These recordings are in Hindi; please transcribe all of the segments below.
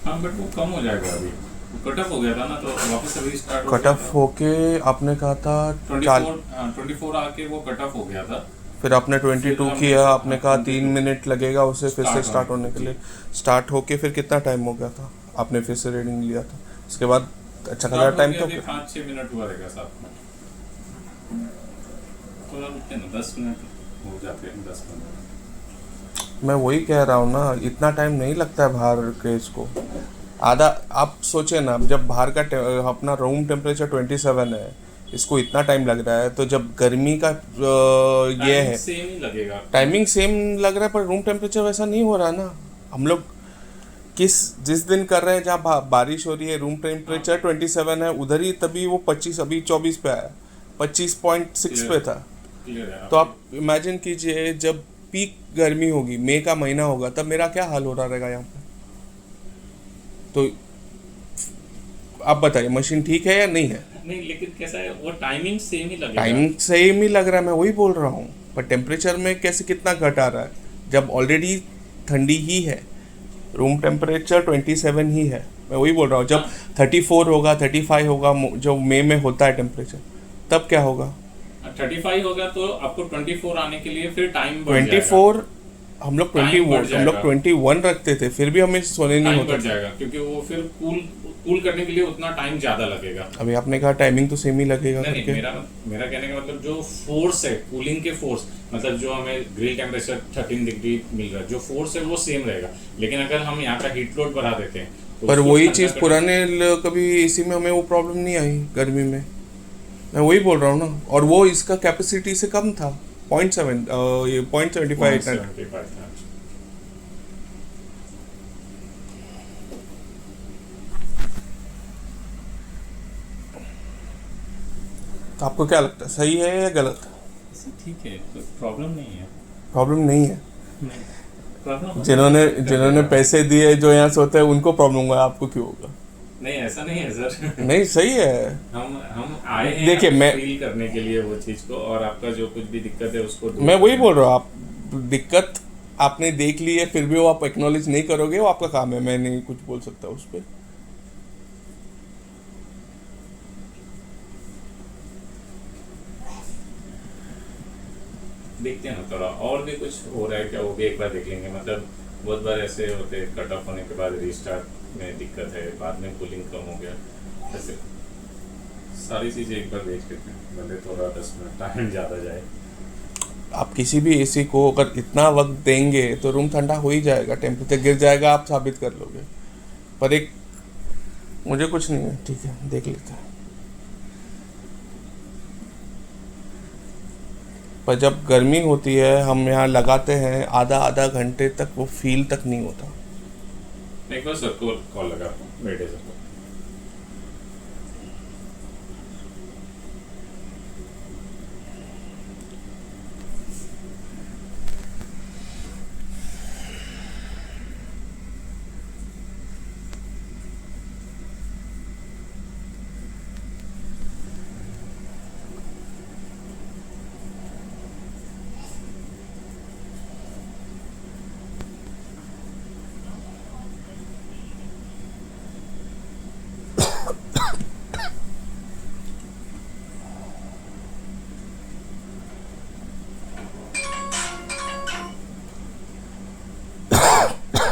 हाँ बट वो कम हो जाएगा अभी, कट ऑफ हो गया था ना तो वापस अभी स्टार्ट हो कट गया ऑफ था। होके आपने कहा था ट्वेंटी चाल फोर 24 आके वो कट ऑफ हो गया था। फिर आपने फिर 22 हमने किया, से आपने हाँ कहा 22 3 मिनट लगेगा उसे फिर से स्टार्ट होने स्टार्ट होने के जी। लिए। स्टार्ट होके फिर कितना टाइम हो गया था, आपने फिर से रीडिंग लिया था उसके बाद? अच्छा खासा स्टार्ट हो टाइम गया तो थे फिर 5-6 मिनट हुआ रहेगा, 7 मिनट थोड़ा रुकते ना, 10 मिनट हो जाते हैं, 10-15। मैं वही कह रहा हूँ ना, इतना टाइम नहीं लगता है बाहर के इसको। आधा आप सोचे ना, जब बाहर का अपना रूम टेम्परेचर 27 है, इसको इतना टाइम लग रहा है, तो जब गर्मी का ये टाइमिंग है। सेम ही लगेगा आपको। टाइमिंग सेम लग रहा है पर रूम टेम्परेचर वैसा नहीं हो रहा ना। हम लोग जिस दिन कर रहे हैं जहाँ बारिश हो रही है, रूम हाँ टेम्परेचर 27 है, उधर ही तभी वो 25 अभी 24 पे आया, 25.6 क्लियर पे है, था। क्लियर है तो आपकी। आप इमेजिन कीजिए जब पीक गर्मी होगी, मई का महीना होगा, तब मेरा क्या हाल हो रहा रहेगा यहाँ पे। तो आप बताइए मशीन ठीक है या नहीं है? नहीं लेकिन कैसा है, वो टाइमिंग सेम ही लगेगा। टाइम सेम ही लग रहा है, मैं वही बोल रहा हूँ, पर टेम्परेचर में कैसे कितना घट आ रहा है जब ऑलरेडी ठंडी ही है। रूम टेम्परेचर 27 ही है, मैं वही बोल रहा हूँ। जब हाँ 34 होगा, 35 होगा, जो मई में होता है टेम्परेचर, तब क्या होगा? 35 होगा तो आपको 24 आने के लिए फिर टाइम बढ़ जाएगा। 24? हम लोग ट्वेंटी टाइम बढ़ हम लोग जाएगा, 21 रखते थे, फिर भी हमें सोने नहीं टाइम होता बढ़ था। जाएगा क्योंकि वो फिर कूल कूल करने के लिए उतना टाइम ज़्यादा लगेगा। अभी आपने कहा टाइमिंग तो सेम ही लगेगा नहीं नहीं, करके। मेरा मेरा कहने का मतलब जो फोर्स है, कूलिंग के फोर्स, मतलब जो हमें ग्रिल टेम्परेचर 13 डिग्री मिल रहा है, जो फोर्स है वो सेम रहेगा। लेकिन अगर हम यहाँ का हीट लोड बढ़ा देते हैं तो पर उसको वही ठंडा चीज़ करने पुराने कभी इसी में हमें वो प्रॉब्लम नहीं आई गर्मी में। मैं वही बोल रहा हूँ ना, और वो इसका कैपेसिटी से कम था। 0.7 ये 0.75 पॉइंट इतना। 75 था। तो आपको क्या लगता है, सही है या गलत? ऐसे ठीक है, कोई प्रॉब्लम नहीं है। प्रॉब्लम नहीं है। नहीं, प्रॉब्लम होता है जिन्होंने तो फिर कर जिन्होंने देगा। पैसे दिए जो यहाँ सोते हैं उनको प्रॉब्लम होगा, आपको क्यों होगा? नहीं ऐसा नहीं है सर। नहीं सही है। हम आए हैं देखिए अभी मैं फील करने के लिए वो चीज़ को, और आपका जो कुछ भी दिक्कत है उसको दूर मैं वही करने। बोल रहा हूँ, आप दिक्कत आपने देख ली है, फिर भी वो आप एक्नॉलेज नहीं करोगे, वो आपका काम है, मैं नहीं कुछ बोल सकता उस पर। देखते हैं ना, थोड़ा और भी कुछ हो रहा है क्या वो भी एक बार देख लेंगे। मतलब बहुत बार ऐसे होते हैं, कट ऑफ होने के बाद रीस्टार्ट में दिक्कत है, बाद में कूलिंग कम हो गया, ऐसे सारी चीज़ें एक बार देख लेते हैं, भले थोड़ा 10 मिनट टाइम ज़्यादा जाए। आप किसी भी एसी को अगर इतना वक्त देंगे तो रूम ठंडा हो ही जाएगा, टेम्परेचर गिर जाएगा, आप साबित कर लोगे। पर एक मुझे कुछ नहीं है, ठीक है देख लेते हैं। पर जब गर्मी होती है, हम यहाँ लगाते हैं आधा आधा घंटे तक, वो फील तक नहीं होता। मैं एक बार सर को कॉल लगा, बैठे सर को।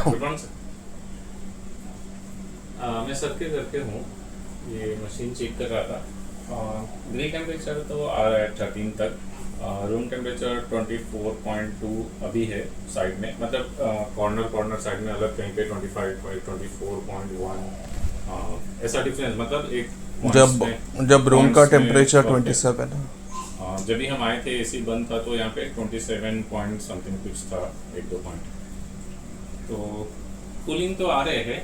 Good morning sir. मैं सर के घर पे हूँ, ये मशीन चेक कर रहा था। ग्रिल टेम्परेचर तो आ रहा है 13 तक, रूम टेम्परेचर 24.2 अभी है साइड में, मतलब कॉर्नर कॉर्नर साइड में अलग कहीं पे 25 24.1, ऐसा डिफरेंस, मतलब एक जब जब रूम का पॉइंट्स में टेम्परेचर फर्क है। 27 है। जब भी हम आए थे एसी बंद था तो यहाँ पे 27 पॉइंट समथिंग कुछ था, 1-2 पॉइंट। तो कूलिंग तो आ रहे हैं,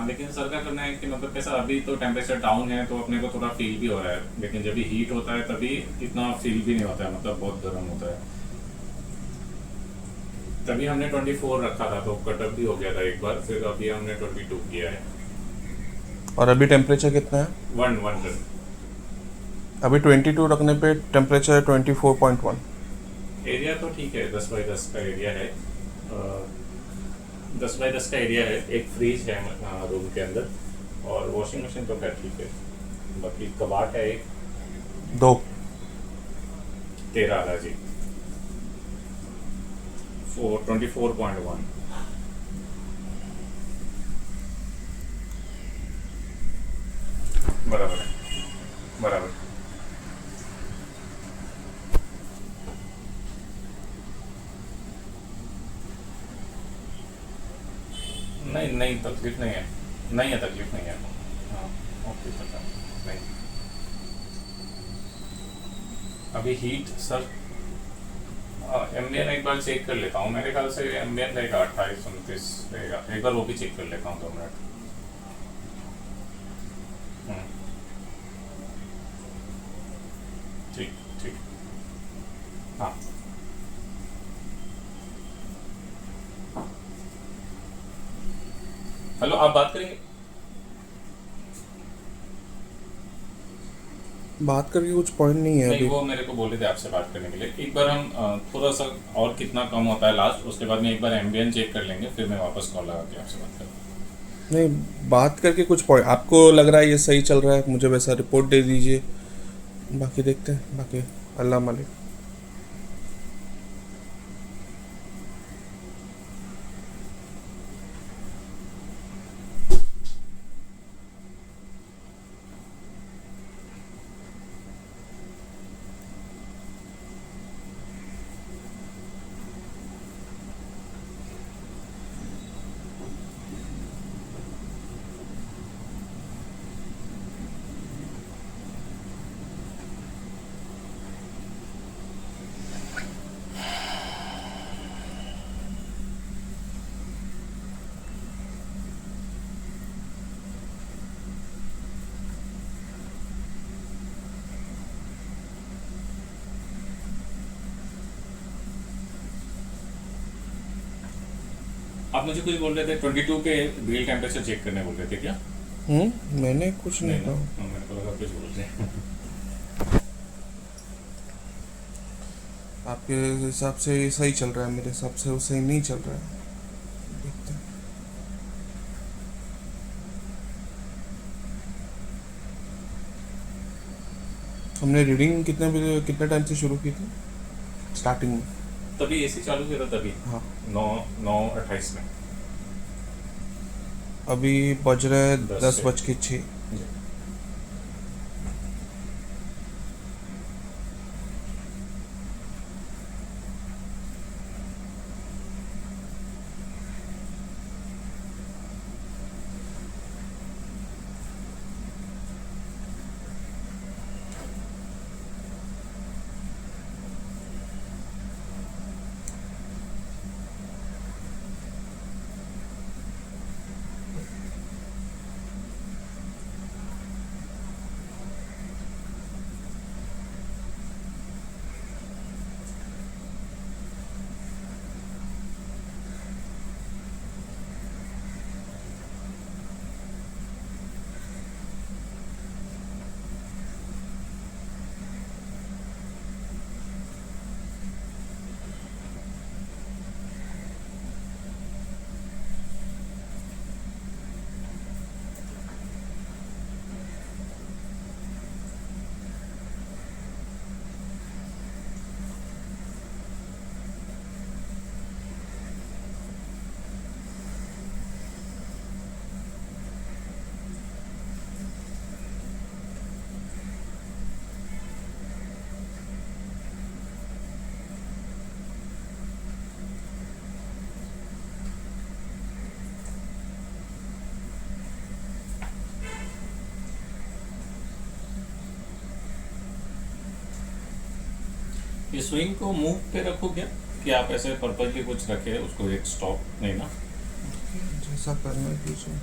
लेकिन सर का कहना है कि मतलब कैसा अभी तो टेम्परेचर डाउन है तो अपने को थोड़ा फील भी हो रहा है, लेकिन जब भी हीट होता है तभी इतना फील भी नहीं होता है, मतलब बहुत गर्म होता है। तभी हमने 24 रखा था तो कटअप भी हो गया था एक बार, फिर अभी हमने 22 किया है। और अभी टेम्परेचर कितना है? 1 अभी 22 रखने पे टेम्परेचर 24.1। एरिया तो ठीक है, 10 बाई 10 का एरिया है। 10 बाय 10 का एरिया है, एक फ्रिज है रूम के अंदर, और वॉशिंग मशीन तो खैर ठीक है, बाकी कबाट है एक, 2। 13 वाला जी, 24.1। बराबर है, बराबर। नहीं नहीं, तकलीफ नहीं है, नहीं है, तकलीफ नहीं है। हाँ, ओके, पता नहीं। अभी हीट सर, एम्बियन एक बार चेक कर लेता हूँ, मेरे ख्याल से एम्बियन रहेगा 28-29 रहेगा, एक बार वो भी चेक कर लेता हूँ, 2 मिनट। हम्म, ठीक ठीक। हाँ, हेलो, आप बात करेंगे? बात करके कुछ पॉइंट नहीं है नहीं, अभी। वो मेरे को बोले थे आपसे बात करने के लिए। एक बार हम थोड़ा सा और कितना कम होता है लास्ट, उसके बाद में एक बार एम्बियन चेक कर लेंगे, फिर मैं वापस कॉल लगा के आपसे बात करूँगा। नहीं, बात करके कुछ पॉइंट, आपको लग रहा है ये सही चल रहा है, मुझे वैसा रिपोर्ट दे दीजिए, बाकी देखते हैं, बाकी अल्लाह मालिक। आप मुझे कुछ बोल रहे थे, 22 पे ग्रिल टेम्परेचर चेक करने बोल रहे थे क्या? मैंने कुछ नहीं नहीं ना, कहा। मेरे को लगा कुछ बोल रहे हैं। आपके हिसाब से ये सही चल रहा है, मेरे हिसाब से वो सही नहीं चल रहा है, देखते हैं। हमने रीडिंग कितने टाइम से शुरू की थी स्टार्टिंग में? तभी एसी चालू किया था तभी, हाँ, 9:28 में। अभी बज रहे हैं 10 10:06। जी। ये स्विंग को मूव पे रखो क्या, कि आप ऐसे पर्पजली कुछ रखे उसको, एक स्टॉप नहीं ना? जैसा करना कीजिए।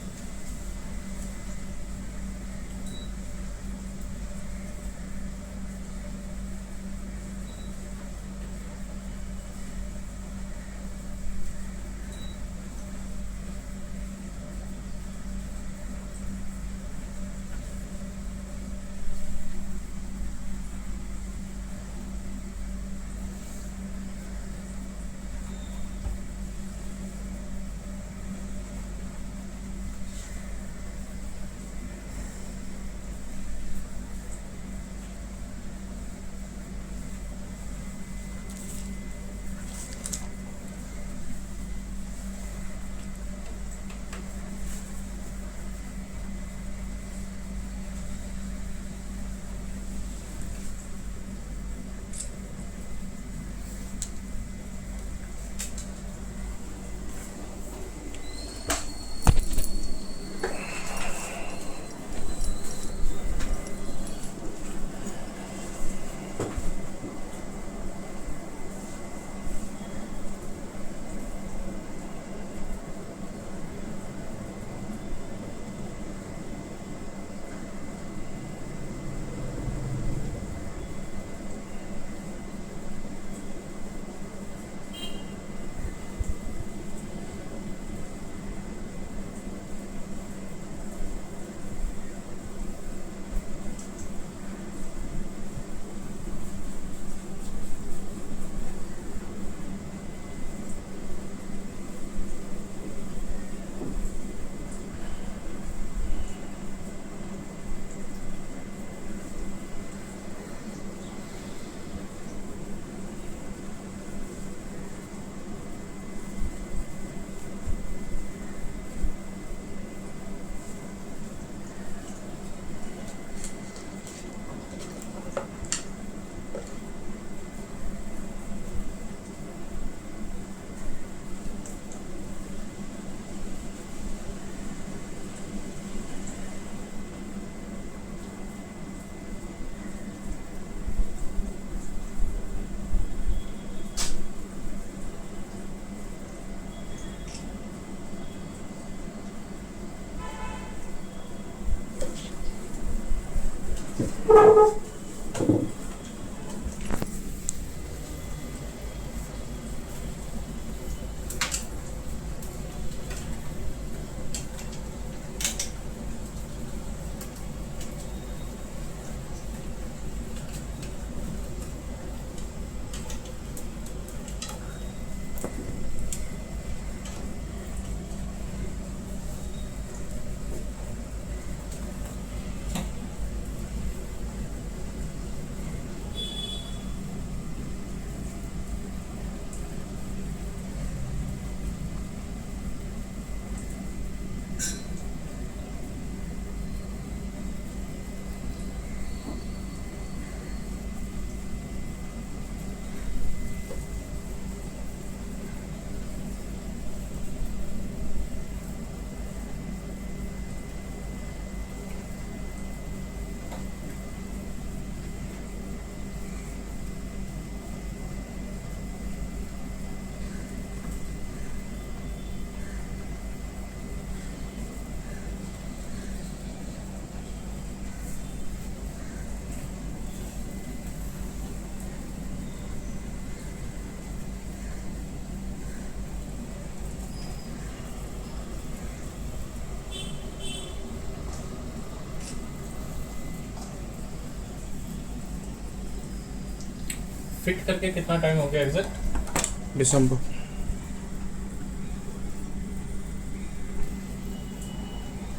फिट करके कितना टाइम हो गया एग्जैक्ट? दिसंबर।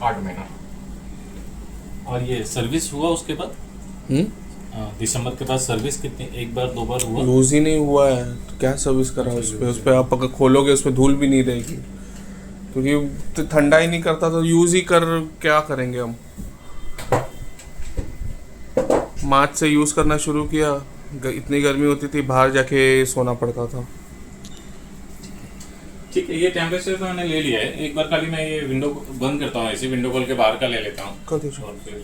आठ महीना। और ये सर्विस हुआ उसके बाद? दिसंबर के बाद सर्विस कितनी, एक बार दो बार हुआ? यूज ही नहीं हुआ है तो क्या सर्विस करा उस पे आप अगर खोलोगे उस पे धूल भी नहीं रहेगी, क्योंकि तो ठंडा ही नहीं करता तो यूज ही कर क्या करेंगे हम। मार्च से यूज करना शुरू किया, इतनी गर्मी होती थी बाहर जाके सोना पड़ता था। ठीक है, ये टेम्परेचर तो मैंने ले लिया है। एक बार खाली मैं ये विंडो बंद करता हूँ, ऐसे विंडो खोल के बाहर का ले लेता हूँ कर दीजिए। और फिर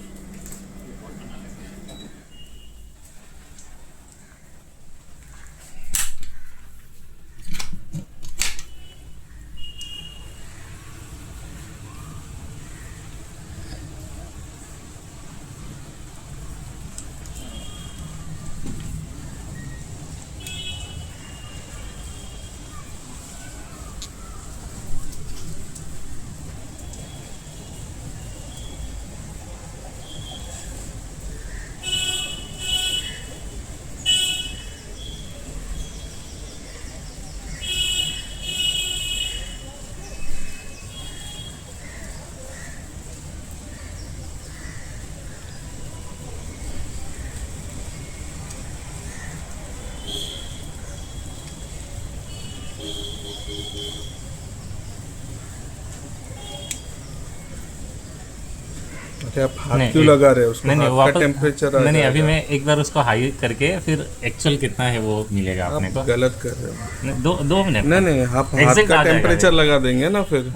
अरे आप हाथ नहीं, क्यों लगा रहे हो उसको? नहीं हाथ वापस का टेम्परेचर नहीं अभी मैं एक बार उसको हाई करके फिर एक्चुअल कितना है वो मिलेगा अपने को। आप गलत कर रहे हो। नहीं, दो मिनट। नहीं आप हाथ Exact का आ जाएगा टेम्परेचर लगा देंगे ना फिर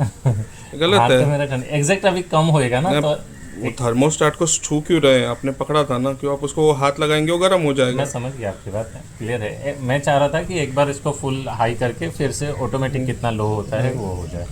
गलत है। एग्जैक्ट अभी कम होएगा ना तो वो थर्मोस्टेट को छू क्यों रहे हैं? आपने पकड़ा था ना, क्यों आप उसको हाथ लगाएंगे वो गर्म हो जाएगा। मैं समझ गया आपकी बात, क्लियर है। मैं चाह रहा था कि एक बार इसको फुल हाई करके फिर से ऑटोमेटिक कितना लो होता है वो हो जाए।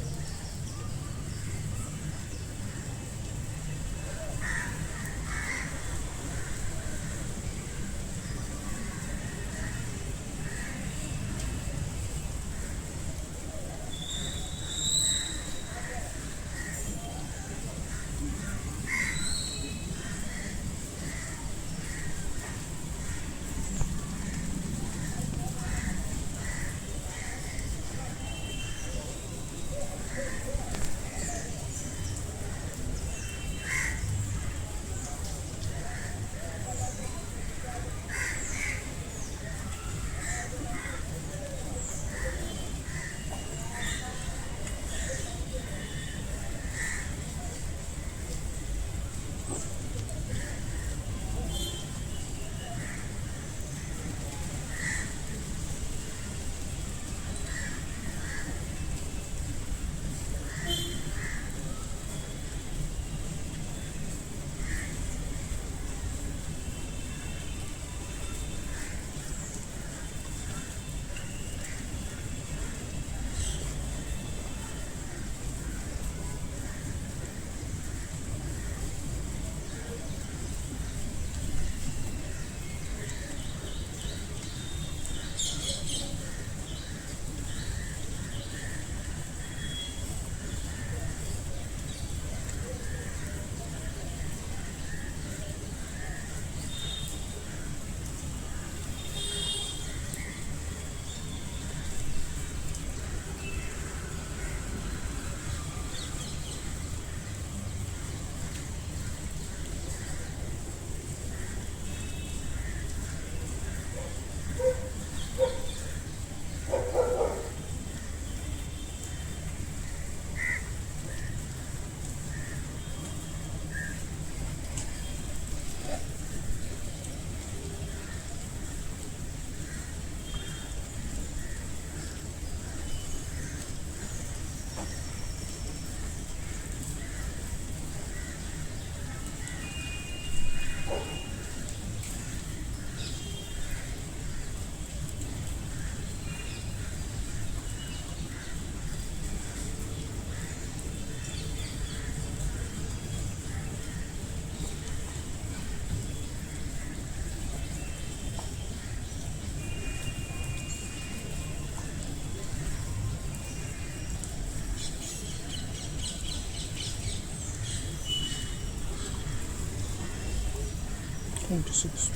26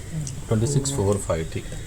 2645 ठीक है।